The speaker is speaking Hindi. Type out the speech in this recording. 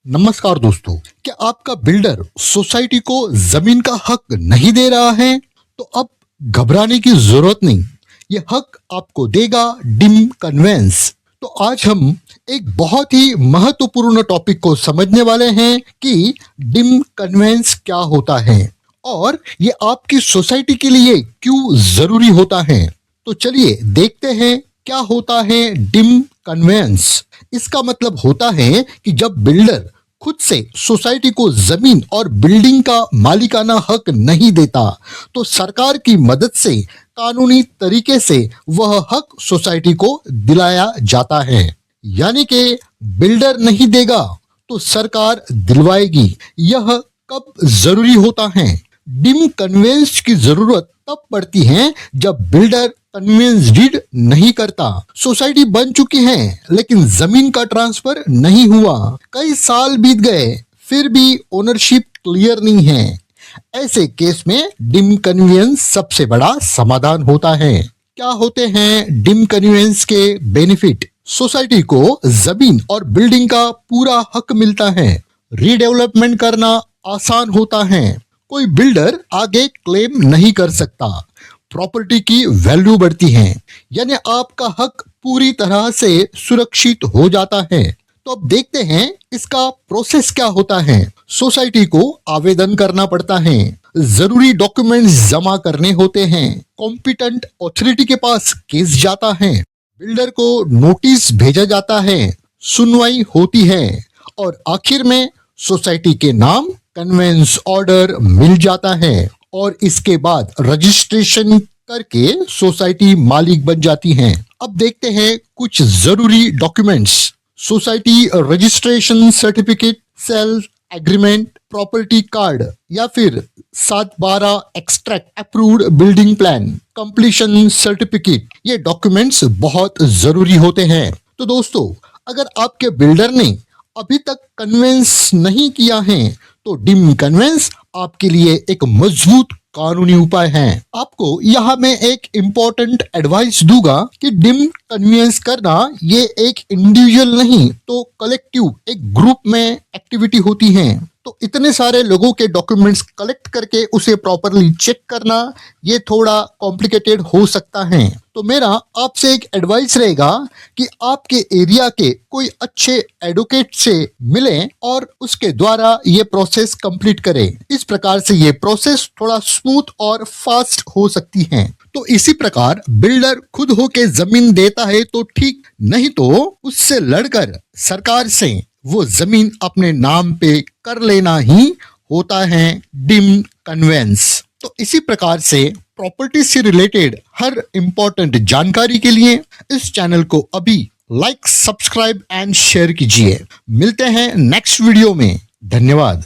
नमस्कार दोस्तों, क्या आपका बिल्डर सोसाइटी को जमीन का हक नहीं दे रहा है? तो अब घबराने की जरूरत नहीं, ये हक आपको देगा डिम कन्वेंस। तो आज हम एक बहुत ही महत्वपूर्ण टॉपिक को समझने वाले हैं कि डिम कन्वेंस क्या होता है और ये आपकी सोसाइटी के लिए क्यों जरूरी होता है। तो चलिए देखते हैं क्या होता है डिम कन्वेंस। इसका मतलब होता है कि जब बिल्डर खुद से सोसाइटी को जमीन और बिल्डिंग का मालिकाना हक नहीं देता तो सरकार की मदद से कानूनी तरीके से वह हक सोसाइटी को दिलाया जाता है। यानी कि बिल्डर नहीं देगा तो सरकार दिलवाएगी। यह कब जरूरी होता है? डिम कन्वेंस की जरूरत तब पड़ती है जब बिल्डर कन्वेंस डीड नहीं करता। सोसाइटी बन चुकी है लेकिन जमीन का ट्रांसफर नहीं हुआ, कई साल बीत गए फिर भी ओनरशिप क्लियर नहीं है। ऐसे केस में डिम कन्वेंस सबसे बड़ा समाधान होता है। क्या होते हैं डिम कन्वेंस के बेनिफिट? सोसाइटी को जमीन और बिल्डिंग का पूरा हक मिलता है, रीडेवलपमेंट करना आसान होता है, कोई बिल्डर आगे क्लेम नहीं कर सकता, प्रॉपर्टी की वैल्यू बढ़ती है, यानी आपका हक पूरी तरह से सुरक्षित हो जाता है। तो अब देखते हैं इसका प्रोसेस क्या होता है। सोसाइटी को आवेदन करना पड़ता है, जरूरी डॉक्यूमेंट्स जमा करने होते हैं, कॉम्पिटेंट अथॉरिटी के पास केस जाता है, बिल्डर को नोटिस भेजा जाता है, सुनवाई होती है और आखिर में सोसाइटी के नाम कन्वेंस ऑर्डर मिल जाता है और इसके बाद रजिस्ट्रेशन करके सोसाइटी मालिक बन जाती है। अब देखते हैं कुछ जरूरी documents. Society registration certificate, self agreement, property card या फिर 7/12 extract, approved building plan, completion certificate. ये डॉक्यूमेंट्स बहुत जरूरी होते हैं। तो दोस्तों, अगर आपके बिल्डर ने अभी तक कन्वेंस नहीं किया है तो डिम कन्वेंस आपके लिए एक मजबूत कानूनी उपाय है। आपको यहाँ मैं एक इम्पोर्टेंट एडवाइस दूंगा कि डिम कन्वेंस करना ये एक इंडिविजुअल नहीं तो कलेक्टिव, एक ग्रुप में एक्टिविटी होती है। तो इतने सारे लोगों के डॉक्यूमेंट्स कलेक्ट करके उसे प्रॉपरली चेक करना ये थोड़ा कॉम्प्लिकेटेड हो सकता है। तो मेरा आपसे एक एडवाइस रहेगा कि आपके एरिया के कोई अच्छे एडवोकेट से मिलें और उसके द्वारा ये प्रोसेस कंप्लीट करें। इस प्रकार से ये प्रोसेस थोड़ा स्मूथ और फास्ट हो सकती है। तो इसी प्रकार बिल्डर खुद होके जमीन देता है तो ठीक, नहीं तो उससे लड़कर सरकार से वो जमीन अपने नाम पे कर लेना ही होता है डिम कन्वेंस। तो इसी प्रकार से प्रॉपर्टी से रिलेटेड हर इंपॉर्टेंट जानकारी के लिए इस चैनल को अभी लाइक, सब्सक्राइब एंड शेयर कीजिए। मिलते हैं नेक्स्ट वीडियो में। धन्यवाद।